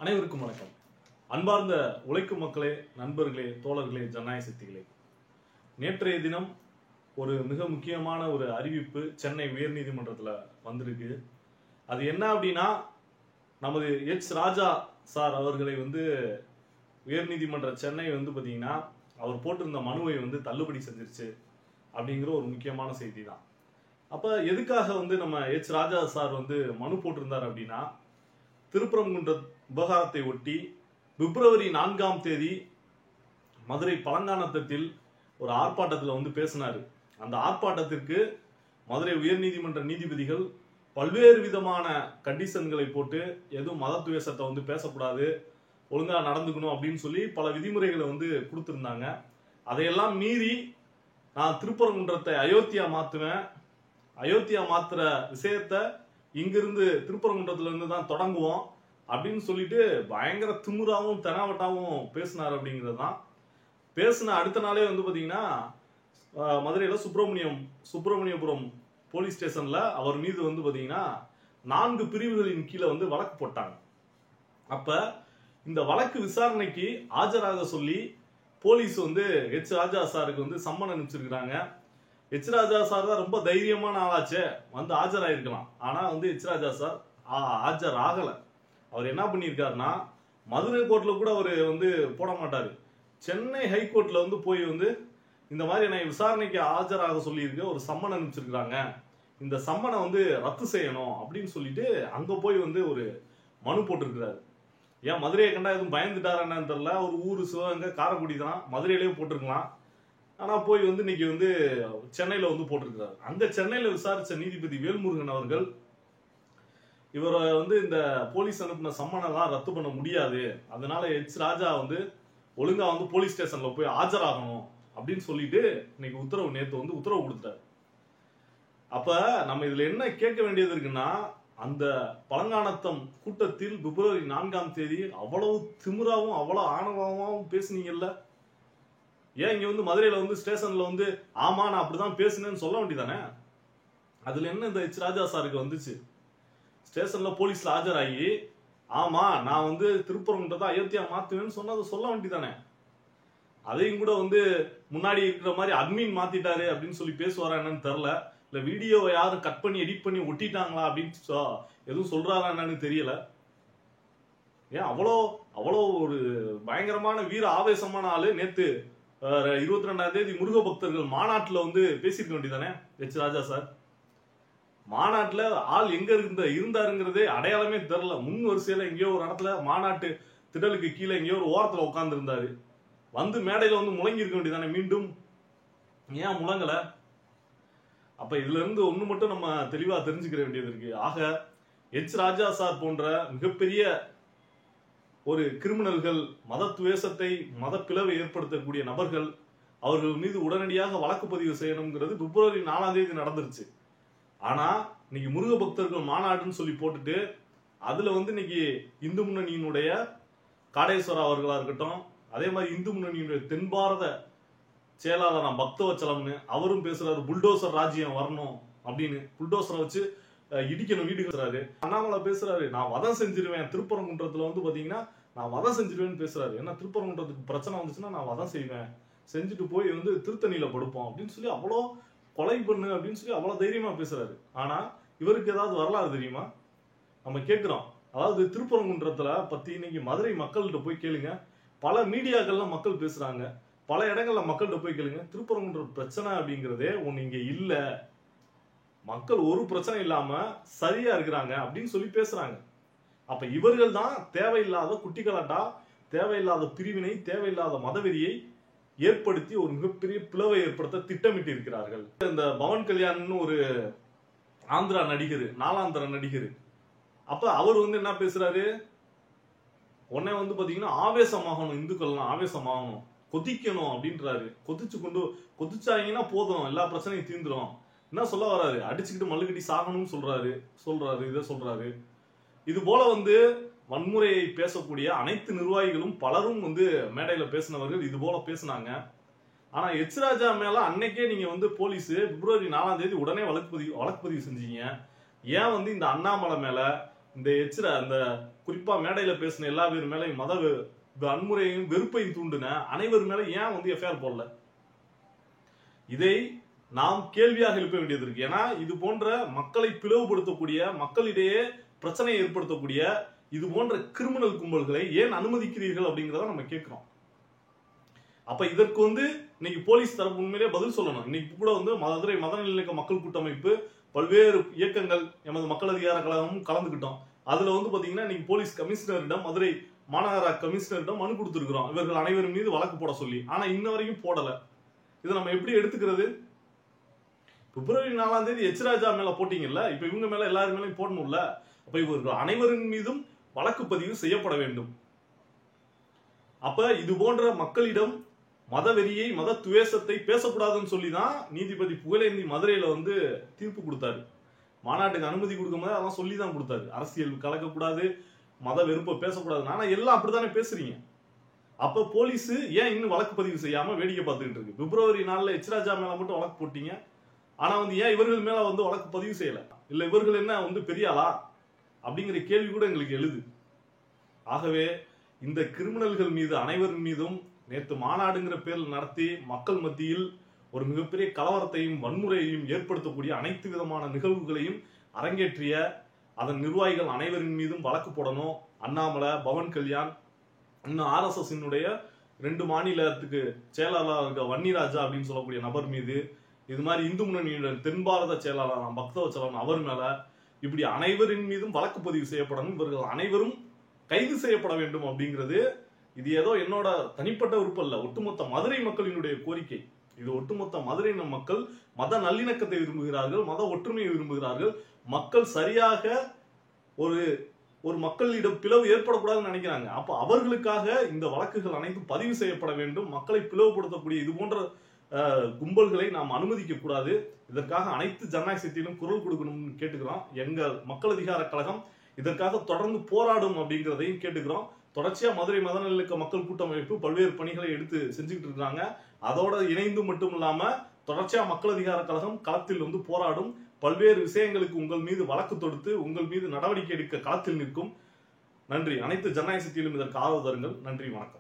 அனைவருக்கும் வணக்கம். அன்பார்ந்த உழைக்கும் மக்களே, நண்பர்களே, தோழர்களே, ஜனநாயக சக்திகளே, நேற்றைய தினம் ஒரு மிக முக்கியமான ஒரு அறிவிப்பு சென்னை உயர்நீதிமன்றத்தில் வந்திருக்கு. அது என்ன அப்படின்னா, நமது எச் ராஜா சார் அவர்களை உயர்நீதிமன்ற சென்னை பார்த்தீங்கன்னா அவர் போட்டிருந்த மனுவை தள்ளுபடி செஞ்சிருச்சு அப்படிங்கிற ஒரு முக்கியமான செய்தி தான். அப்போ எதுக்காக நம்ம எச் ராஜா சார் மனு போட்டிருந்தார் அப்படின்னா, திருப்பரங்குன்ற விவகாரத்தை ஒட்டி பிப்ரவரி 4ஆம் தேதி மதுரை பழங்கானத்தத்தில் ஒரு ஆர்ப்பாட்டத்தில் பேசினாரு. அந்த ஆர்ப்பாட்டத்திற்கு மதுரை உயர்நீதிமன்ற நீதிபதிகள் பல்வேறு விதமான கண்டிஷன்களை போட்டு எதுவும் மத துவேஷத்தை பேசக்கூடாது, ஒழுங்கா நடந்துக்கணும் அப்படின்னு சொல்லி பல விதிமுறைகளை கொடுத்திருந்தாங்க. அதையெல்லாம் மீறி நான் திருப்பரங்குன்றத்தை அயோத்தியா மாத்துவேன், அயோத்தியா மாத்துற விஷயத்த இங்கிருந்து திருப்பரங்குன்றத்துல இருந்து தான் தொடங்குவோம் அப்படின்னு சொல்லிட்டு பயங்கர திமுறாவும் தெனாவட்டாவும் பேசினார் அப்படிங்கிறது தான். பேசின அடுத்த நாளே பாத்தீங்கன்னா மதுரையில சுப்பிரமணியபுரம் போலீஸ் ஸ்டேஷன்ல அவர் மீது பாத்தீங்கன்னா 4 பிரிவுகளின் கீழே வழக்கு போட்டாங்க. அப்ப இந்த வழக்கு விசாரணைக்கு ஆஜராக சொல்லி போலீஸ் எச் ராஜா சாருக்கு சம்மன் அனுப்பிச்சிருக்கிறாங்க. எச் ராஜா சார் தான் ரொம்ப தைரியமான ஆளாச்சே, ஆஜராயிருக்கலாம். ஆனா எச் ராஜா சார் ஆஜர் ஆகல. அவர் என்ன பண்ணியிருக்காருன்னா, மதுரை கோர்ட்ல கூட அவர் போட மாட்டாரு, சென்னை ஹைகோர்ட்ல போய் இந்த மாதிரி என்னை விசாரணைக்கு ஆஜராக சொல்லியிருக்க ஒரு சம்மன் அனுப்பிச்சிருக்கிறாங்க, இந்த சம்மனை ரத்து செய்யணும் அப்படின்னு சொல்லிட்டு அங்க போய் ஒரு மனு போட்டிருக்கிறாரு. ஏன் மதுரையை கண்டா எதுவும் பயந்துட்டாரு என்னன்னு தெரியல. ஒரு ஊரு சிவகங்கை காரைக்குடி தான், மதுரையிலேயே போட்டிருக்கலாம். ஆனா போய் இன்னைக்கு சென்னையில போட்டிருக்கிறாரு. அங்க சென்னையில விசாரிச்ச நீதிபதி வேல்முருகன் அவர்கள் இவரை இந்த போலீஸ் அனுப்பின சம்மனெல்லாம் ரத்து பண்ண முடியாது, அதனால எச் ராஜா ஒழுங்கா போலீஸ் ஸ்டேஷன்ல போய் ஆஜராகணும் அப்படின்னு சொல்லிட்டு இன்னைக்கு நேத்து உத்தரவு கொடுத்தாரு. அப்ப நம்ம இதுல என்ன கேட்க வேண்டியது இருக்குன்னா, அந்த பழங்கானத்தம் கூட்டத்தில் பிப்ரவரி 4ஆம் தேதி அவ்வளவு திமிராவும் அவ்வளவு ஆணவமாவும் பேசுனீங்கல்ல, ஏன் இங்க மதுரையில ஸ்டேஷன்ல ஆமா நான் அப்படிதான் பேசினேன்னு சொல்ல வேண்டியதானே? அதுல என்ன இந்த எச் ராஜா சாருக்கு வந்துச்சு? ஸ்டேஷன்ல போலீஸ்ல ஆஜராகி ஆமா நான் திருப்பரங்குன்றத்தை அயோத்தியா மாத்துவேன்னு சொன்னதை சொல்ல வேண்டியதானே? அதையும் கூட முன்னாடி இருக்கிற மாதிரி அட்மின் மாத்திட்டாரு அப்படின்னு சொல்லி பேசுவாரா என்னன்னு தெரியல. இல்ல வீடியோவை யாரும் கட் பண்ணி எடிட் பண்ணி ஒட்டிட்டாங்களா அப்படின்னு எதுவும் சொல்றாரா என்னன்னு தெரியல. ஏன் அவ்வளோ ஒரு பயங்கரமான வீர ஆவேசமான ஆளு நேத்து 22ஆம் தேதி முருக பக்தர்கள் மாநாட்டுல பேசிருக்க வேண்டியதானே எச் ராஜா சார்? மாநாட்டுல ஆள் எங்க இருந்தாருங்கிறதே அடையாளமே தெரியல. முன் வரிசையில எங்கேயோ ஒரு இடத்துல மாநாட்டு திடலுக்கு கீழே எங்கேயோ ஒரு ஓரத்துல உட்கார்ந்து இருந்தாரு. மேடையில முழங்கி இருக்க வேண்டியதானே? மீண்டும் ஏன் முழங்கல? அப்ப இதுல இருந்து ஒண்ணு மட்டும் நம்ம தெளிவா தெரிஞ்சுக்கிற வேண்டியது இருக்கு. ஆக எச் ராஜா சார் போன்ற மிகப்பெரிய ஒரு கிரிமினல்கள், மத துவேஷத்தை மத பிளவை ஏற்படுத்தக்கூடிய நபர்கள், அவர்கள் மீது உடனடியாக வழக்கு பதிவு செய்யணுங்கிறது பிப்ரவரி 4ஆம் தேதி நடந்துருச்சு. ஆனா இன்னைக்கு முருக பக்தர்கள் மாநாடுன்னு சொல்லி போட்டுட்டு அதுல இன்னைக்கு இந்து முன்னணியினுடைய காடேஸ்வரா அவர்களா இருக்கட்டும், அதே மாதிரி இந்து முன்னணியினுடைய தென் பாரத செயலாளர் பக்தவச்சலம்னு அவரும் பேசுறாரு, புல்டோசர் ராஜ்யம் வரணும் அப்படின்னு, புல்டோசரை வச்சு இடிக்கணும் வீடு கட்டுறாரு. அண்ணாமலை பேசுறாரு, நான் வதம் செஞ்சிருவேன் திருப்பரங்குன்றத்துல பாத்தீங்கன்னா நான் வதம் செஞ்சிருவேன்னு பேசுறாரு. ஏன்னா திருப்பரங்குன்றத்துக்கு பிரச்சனை வந்துச்சுன்னா நான் வதம் செய்வேன், செஞ்சுட்டு போய் திருத்தணியில படுப்போம் அப்படின்னு சொல்லி அவ்வளோ கொலை பண்ணு அப்படின்னு சொல்லி அவ்வளவு தைரியமா பேசுறாரு. ஆனா இவருக்கு ஏதாவது வரலாறு தெரியுமா? நம்ம கேட்கிறோம். அதாவது திருப்பரங்குன்றத்துல பத்தி இன்னைக்கு மதுரை மக்கள்கிட்ட போய் கேளுங்க, பல மீடியாக்கள்ல மக்கள் பேசுறாங்க, பல இடங்கள்ல மக்கள்கிட்ட போய் கேளுங்க, திருப்பரங்குன்ற பிரச்சனை அப்படிங்கிறதே ஒண்ணு இங்க இல்ல, மக்கள் ஒரு பிரச்சனை இல்லாம சரியா இருக்கிறாங்க அப்படின்னு சொல்லி பேசுறாங்க. அப்ப இவர்கள் தான் தேவையில்லாத குட்டிகளாட்டா, தேவையில்லாத பிரிவினை, தேவையில்லாத மதவெறியை ஏற்படுத்தி ஒரு மிகப்பெரிய பிளவை ஏற்படுத்த திட்டமிட்டு இருக்கிறார்கள். இந்த பவன் கல்யாண்னு ஒரு ஆந்திரா நடிகர், நாலாந்திர நடிகர், அப்ப அவர் என்ன பேசுறாரு, உடனே பாத்தீங்கன்னா ஆவேசமாகணும், இந்துக்கள்லாம் ஆவேசமாகணும், கொதிக்கணும் அப்படின்றாரு. கொதிச்சாங்கன்னா போதும், எல்லா பிரச்சனையும் தீர்ந்துடும். என்ன சொல்ல வர்றாரு? அடிச்சுக்கிட்டு மல்லுக்கட்டி சாகணும்னு சொல்றாரு இதை சொல்றாரு. இது போல வன்முறையை பேசக்கூடிய அனைத்து நிர்வாகிகளும் பலரும் மேடையில பேசினவர்கள் இது போல பேசினாங்க. ஆனா எச் ராஜா மேல அன்னைக்கே நீங்க போலீஸ் பிப்ரவரி 4ஆம் தேதி உடனே வழக்கு பதிவு செஞ்சீங்க. ஏன் இந்த அண்ணாமலை மேல, அந்த குறிப்பா மேடையில பேசின எல்லா பேர் மேலையும் மத வன்முறையையும் வெறுப்பையும் தூண்டுன அனைவர் மேல ஏன் வந்து எஃப்ஐஆர் போடல? இதை நாம் கேள்வியாக எழுப்ப வேண்டியது இருக்கு. ஏன்னா இது போன்ற மக்களை பிளவுபடுத்தக்கூடிய, மக்களிடையே பிரச்சனையை ஏற்படுத்தக்கூடிய இது போன்ற கிரிமினல் கும்பல்களை ஏன் அனுமதிக்கிறீர்கள் அப்படிங்கிறத நம்ம கேட்கிறோம். அப்ப இதற்கு வந்து இன்னைக்கு போலீஸ் தரப்பு உண்மையிலே பதில் சொல்லணும். இன்னைக்கு கூட வந்து மதுரை மத நல்லிணக்க மக்கள் கூட்டமைப்பு, பல்வேறு இயக்கங்கள், எமது மக்கள் அதிகார கழகமும் கலந்துகிட்டோம். அதுல வந்து பாத்தீங்கன்னா இன்னைக்கு போலீஸ் கமிஷனரிடம், மதுரை மாநகர கமிஷனரிடம் மனு கொடுத்திருக்கிறோம், இவர்கள் அனைவரும் மீது வழக்கு போட சொல்லி. ஆனா இன்ன வரைக்கும் போடல. இதை நம்ம எப்படி எடுத்துக்கிறது? பிப்ரவரி 4ஆம் தேதி எச் ராஜா மேல போட்டீங்கல்ல, இப்ப இவங்க மேல எல்லாரும் மேலையும் போடணும்ல. அப்ப இவர்கள் அனைவரின் மீதும் வழக்கு பதிவு செய்யப்பட வேண்டும். அப்ப இது போன்ற மக்களிடம் மதவெறியை, மத துவேஷத்தை பேசக்கூடாதுன்னு சொல்லிதான் நீதிபதி புகழேந்தி மதுரையில வந்து தீர்ப்பு கொடுத்தாரு. மாநாட்டுக்கு அனுமதி கொடுக்கும் போது அதெல்லாம் சொல்லிதான் கொடுத்தாரு. அரசியல் கலக்கக்கூடாது, மத வெறுப்பை பேசக்கூடாது. ஆனா எல்லாம் அப்படித்தானே பேசுறீங்க. அப்ப போலீஸ் ஏன் இன்னும் வழக்கு பதிவு செய்யாம வேடிக்கை பார்த்துக்கிட்டு இருக்கு? பிப்ரவரி 4 எச் ராஜா மேல மட்டும் வழக்கு போட்டீங்க, ஆனா வந்து ஏன் இவர்கள் மேல வந்து வழக்கு பதிவு செய்யல? இல்ல இவர்கள் என்ன வந்து பெரிய ஆளா அப்படிங்கிற கேள்வி கூட எங்களுக்கு எழுது. ஆகவே இந்த கிரிமினல்கள் மீது அனைவரின் மீதும் நேற்று மாநாடுங்கிற பேரில் நடத்தி மக்கள் மத்தியில் ஒரு மிகப்பெரிய கலவரத்தையும் வன்முறையையும் ஏற்படுத்தக்கூடிய அனைத்து விதமான நிகழ்வுகளையும் அரங்கேற்றிய அதன் நிர்வாகிகள் அனைவரின் மீதும் வழக்கு போடணும். அண்ணாமலை, பவன் கல்யாண், இன்னும் RSS 2 மாநிலத்துக்கு செயலாளர் வன்னிராஜா அப்படின்னு சொல்லக்கூடிய நபர் மீது, இது மாதிரி இந்து முன்னணியோட தென் பாரத செயலாளர் பக்தவச்சலம் அவர் மேல, இப்படி அனைவரின் மீதும் வழக்கு பதிவு செய்யப்படணும். இவர்கள் அனைவரும் கைது செய்யப்பட வேண்டும் அப்படிங்கிறது இது ஏதோ என்னோட தனிப்பட்ட விருப்பம் இல்ல, ஒட்டுமொத்த மதுரை மக்களினுடைய கோரிக்கை. இது ஒட்டுமொத்த மதுரை மக்கள் மத நல்லிணக்கத்தை விரும்புகிறார்கள், மத ஒற்றுமையை விரும்புகிறார்கள். மக்கள் சரியாக ஒரு மக்களிடம் பிளவு ஏற்படக்கூடாதுன்னு நினைக்கிறாங்க. அப்ப அவர்களுக்காக இந்த வழக்குகள் அனைத்தும் பதிவு செய்யப்பட வேண்டும். மக்களை பிளவுபடுத்தக்கூடிய இது போன்ற கும்பல்களை நாம் அனுமதிக்க கூடாது. இதற்காக அனைத்து ஜனநாயக சக்தியிலும் குரல் கொடுக்கணும்னு கேட்டுக்கிறோம். எங்கள் மக்கள் அதிகார கழகம் இதற்காக தொடர்ந்து போராடும் அப்படிங்கிறதையும் கேட்டுக்கிறோம். தொடர்ச்சியா மதுரை மத நல்லிணக்க மக்கள் கூட்டமைப்பு பல்வேறு பணிகளை எடுத்து செஞ்சுக்கிட்டு இருக்காங்க. அதோட இணைந்து மட்டும் இல்லாம தொடர்ச்சியா மக்கள் அதிகார கழகம் களத்தில் வந்து போராடும். பல்வேறு விஷயங்களுக்கு உங்கள் மீது வழக்கு தொடுத்து உங்கள் மீது நடவடிக்கை எடுக்க களத்தில் நிற்கும். நன்றி. அனைத்து ஜனநாயக சக்தியிலும் இதற்கு ஆதரவு தருங்கள். நன்றி, வணக்கம்.